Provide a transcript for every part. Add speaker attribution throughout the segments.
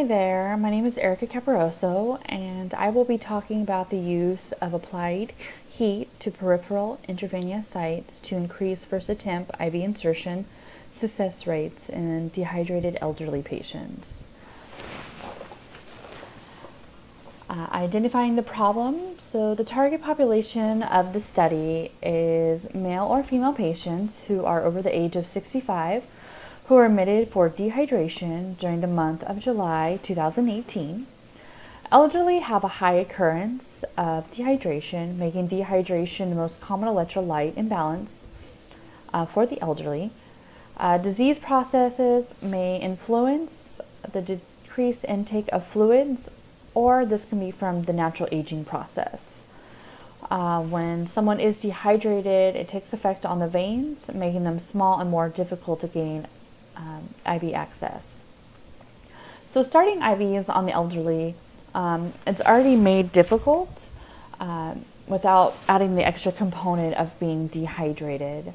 Speaker 1: Hi there, my name is Erica Caparoso, and I will be talking about the use of applied heat to peripheral intravenous sites to increase first attempt IV insertion success rates in dehydrated elderly patients. Identifying the problem. So the target population of the study is male or female patients who are over the age of 65 who are admitted for dehydration during the month of July 2018. Elderly have a high occurrence of dehydration, making dehydration the most common electrolyte imbalance for the elderly. Disease processes may influence the decreased intake of fluids, or this can be from the natural aging process. When someone is dehydrated, it takes effect on the veins, making them small and more difficult to gain IV access. So starting IVs on the elderly, it's already made difficult without adding the extra component of being dehydrated.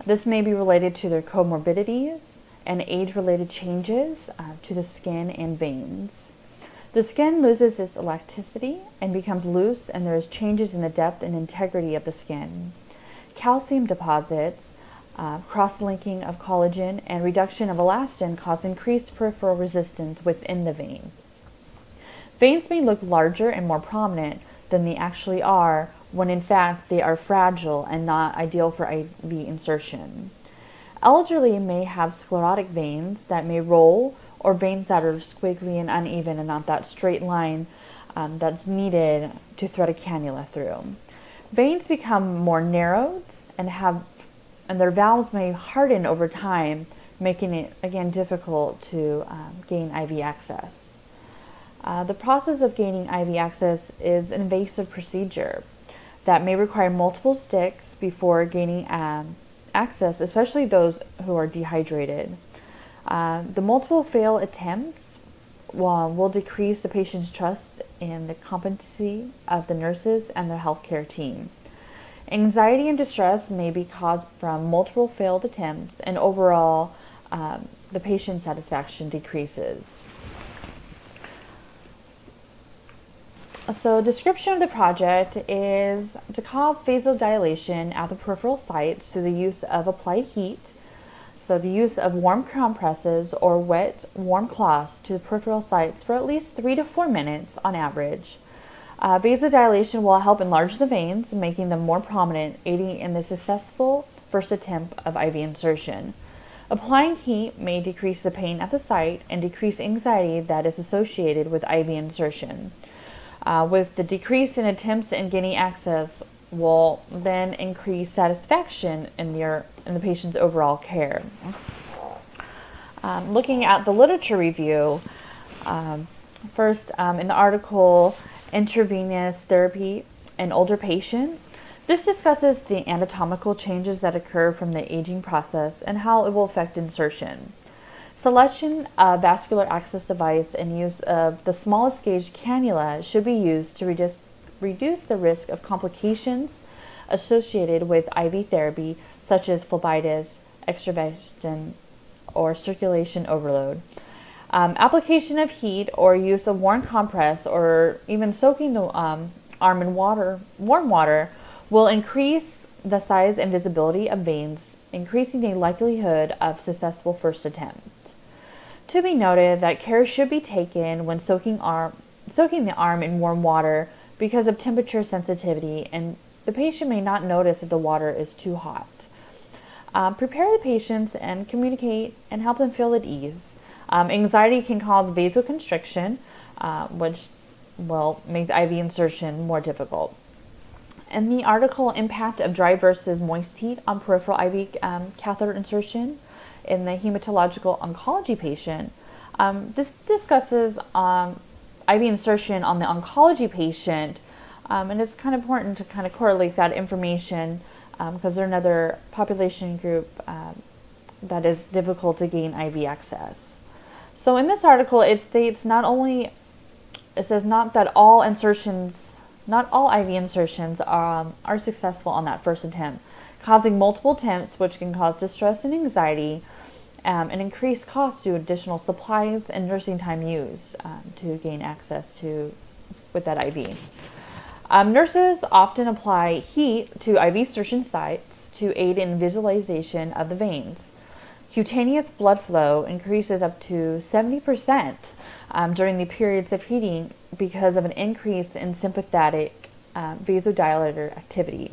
Speaker 1: This may be related to their comorbidities and age-related changes to the skin and veins. The skin loses its elasticity and becomes loose, and there is changes in the depth and integrity of the skin. Calcium deposits, cross-linking of collagen, and reduction of elastin cause increased peripheral resistance within the vein. Veins may look larger and more prominent than they actually are, when in fact they are fragile and not ideal for IV insertion. Elderly may have sclerotic veins that may roll, or veins that are squiggly and uneven and not that straight line that's needed to thread a cannula through. Veins become more narrowed and their valves may harden over time, making it again difficult to gain IV access. The process of gaining IV access is an invasive procedure that may require multiple sticks before gaining access, especially those who are dehydrated. The multiple failed attempts will decrease the patient's trust in the competency of the nurses and the healthcare team. Anxiety and distress may be caused from multiple failed attempts, and overall, the patient satisfaction decreases. So, description of the project is to cause vasodilation at the peripheral sites through the use of applied heat. So the use of warm compresses or wet, warm cloths to the peripheral sites for at least 3 to 4 minutes on average. Vasodilation will help enlarge the veins, making them more prominent, aiding in the successful first attempt of IV insertion. Applying heat may decrease the pain at the site and decrease anxiety that is associated with IV insertion. With the decrease in attempts in gaining access, will then increase satisfaction in the patient's overall care. Looking at the literature review, first in the article Intravenous Therapy in Older Patients, this discusses the anatomical changes that occur from the aging process and how it will affect insertion. Selection of vascular access device and use of the smallest gauge cannula should be used to reduce the risk of complications associated with IV therapy, such as phlebitis, extravasation, or circulation overload. Application of heat or use of warm compress or even soaking the arm in warm water will increase the size and visibility of veins, increasing the likelihood of successful first attempt. To be noted that care should be taken when soaking the arm in warm water because of temperature sensitivity, and the patient may not notice if the water is too hot. Prepare the patients and communicate and help them feel at ease. Anxiety can cause vasoconstriction, which will make the IV insertion more difficult. In the article Impact of Dry versus Moist Heat on Peripheral IV Catheter Insertion in the Hematological Oncology Patient, this discusses IV insertion on the oncology patient, and it's kind of important to kind of correlate that information because they're another population group that is difficult to gain IV access. So in this article, it states not that all IV insertions are successful on that first attempt, causing multiple attempts, which can cause distress and anxiety, and increased costs due to additional supplies and nursing time used to gain access to with that IV. Nurses often apply heat to IV insertion sites to aid in visualization of the veins. Cutaneous blood flow increases up to 70% during the periods of heating because of an increase in sympathetic vasodilator activity.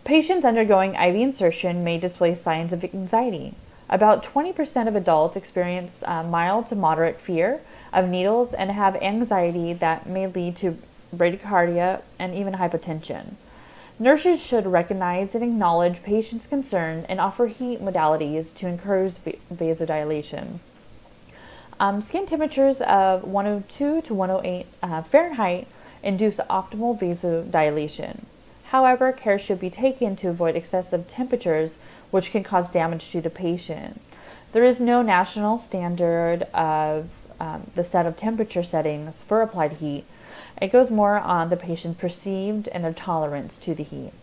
Speaker 1: Patients undergoing IV insertion may display signs of anxiety. About 20% of adults experience mild to moderate fear of needles and have anxiety that may lead to bradycardia and even hypotension. Nurses should recognize and acknowledge patients' concern and offer heat modalities to encourage vasodilation. Skin temperatures of 102 to 108 Fahrenheit induce optimal vasodilation. However, care should be taken to avoid excessive temperatures, which can cause damage to the patient. There is no national standard of the set of temperature settings for applied heat. It goes more on the patient's perceived and their tolerance to the heat.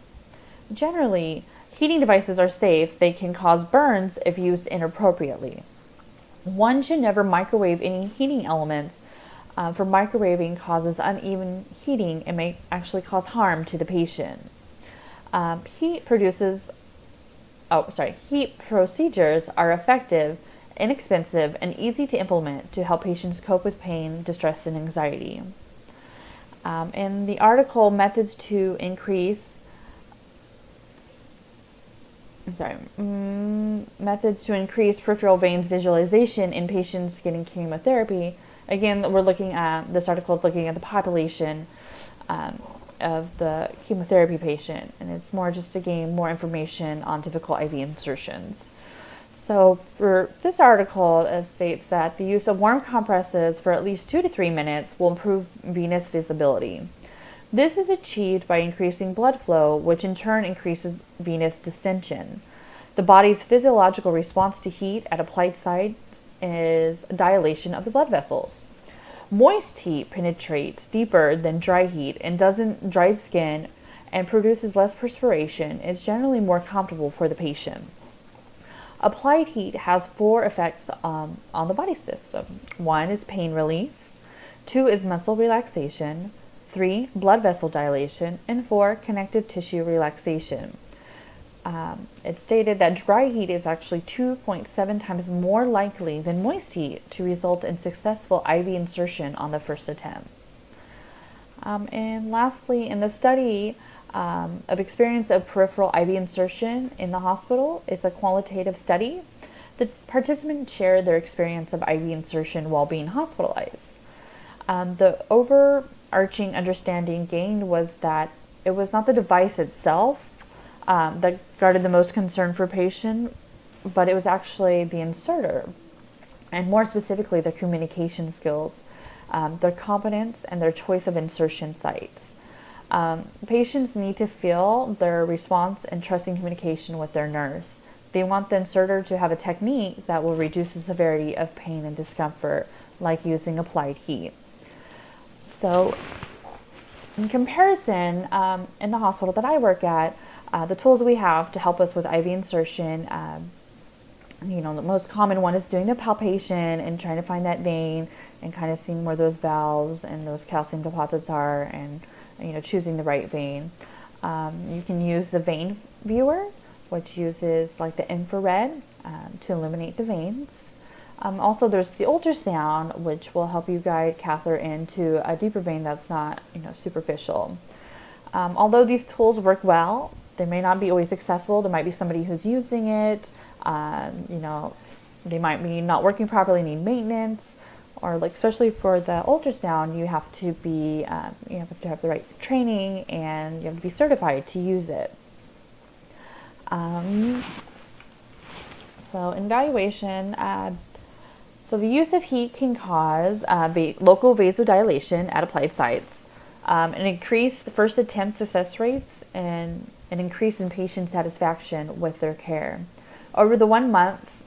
Speaker 1: Generally, heating devices are safe. They can cause burns if used inappropriately. One should never microwave any heating elements, for microwaving causes uneven heating and may actually cause harm to the patient. Heat procedures are effective, inexpensive, and easy to implement to help patients cope with pain, distress, and anxiety. In the article, methods to increase peripheral veins visualization in patients getting chemotherapy. Again, this article is looking at the population of the chemotherapy patient, and it's more just to gain more information on typical IV insertions. So for this article, it states that the use of warm compresses for at least 2 to 3 minutes will improve venous visibility. This is achieved by increasing blood flow, which in turn increases venous distension. The body's physiological response to heat at applied sites is dilation of the blood vessels. Moist heat penetrates deeper than dry heat and doesn't dry skin and produces less perspiration. It's generally more comfortable for the patient. Applied heat has 4 effects on the body system. 1 is pain relief, 2 is muscle relaxation, 3 blood vessel dilation, and 4 connective tissue relaxation. It's stated that dry heat is actually 2.7 times more likely than moist heat to result in successful IV insertion on the first attempt. And lastly, in the study of experience of peripheral IV insertion in the hospital, is a qualitative study. The participants shared their experience of IV insertion while being hospitalized. The overarching understanding gained was that it was not the device itself that guarded the most concern for patient, but it was actually the inserter, and more specifically their communication skills, their competence, and their choice of insertion sites. Patients need to feel their response and trusting communication with their nurse. They want the inserter to have a technique that will reduce the severity of pain and discomfort, like using applied heat. So, in comparison, in the hospital that I work at, the tools we have to help us with IV insertion, the most common one is doing the palpation and trying to find that vein and kind of seeing where those valves and those calcium deposits are, and choosing the right vein. You can use the vein viewer, which uses like the infrared to illuminate the veins. Also, there's the ultrasound, which will help you guide catheter into a deeper vein that's not superficial. Although these tools work well, they may not be always successful. There might be somebody who's using it, they might be not working properly, need maintenance, or especially for the ultrasound, you have to be, you have to have the right training, and you have to be certified to use it. So evaluation, so the use of heat can cause local vasodilation at applied sites, and increase the first attempt success rates, and an increase in patient satisfaction with their care. Over the 1 month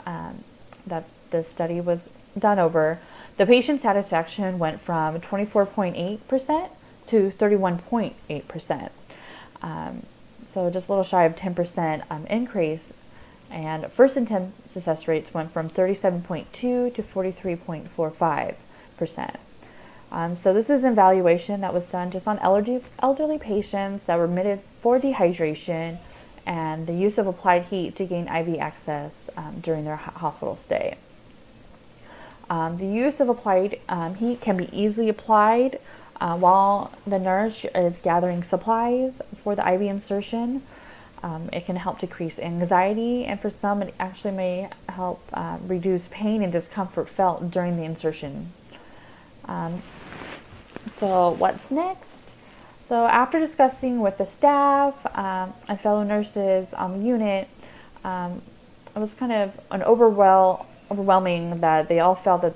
Speaker 1: that the study was done over, the patient satisfaction went from 24.8% to 31.8%. So just a little shy of 10% increase And first attempt success rates went from 37.2 to 43.45%. So this is an evaluation that was done just on elderly patients that were admitted for dehydration and the use of applied heat to gain IV access during their hospital stay. The use of applied heat can be easily applied while the nurse is gathering supplies for the IV insertion. It can help decrease anxiety, and for some it actually may help reduce pain and discomfort felt during the insertion. So what's next? So after discussing with the staff and fellow nurses on the unit, it was kind of an overwhelming that they all felt that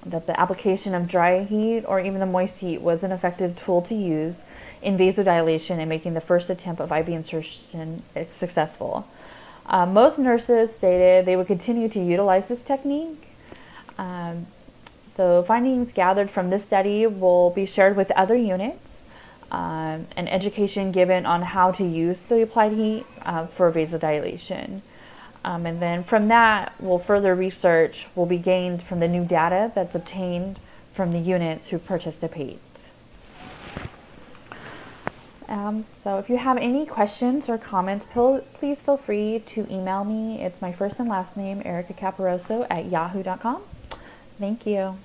Speaker 1: the application of dry heat or even the moist heat was an effective tool to use in vasodilation and making the first attempt of IV insertion successful. Most nurses stated they would continue to utilize this technique. So findings gathered from this study will be shared with other units and education given on how to use the applied heat for vasodilation. And then from that, further research will be gained from the new data that's obtained from the units who participate. So if you have any questions or comments, please feel free to email me. It's my first and last name, ericacaporoso@yahoo.com. Thank you.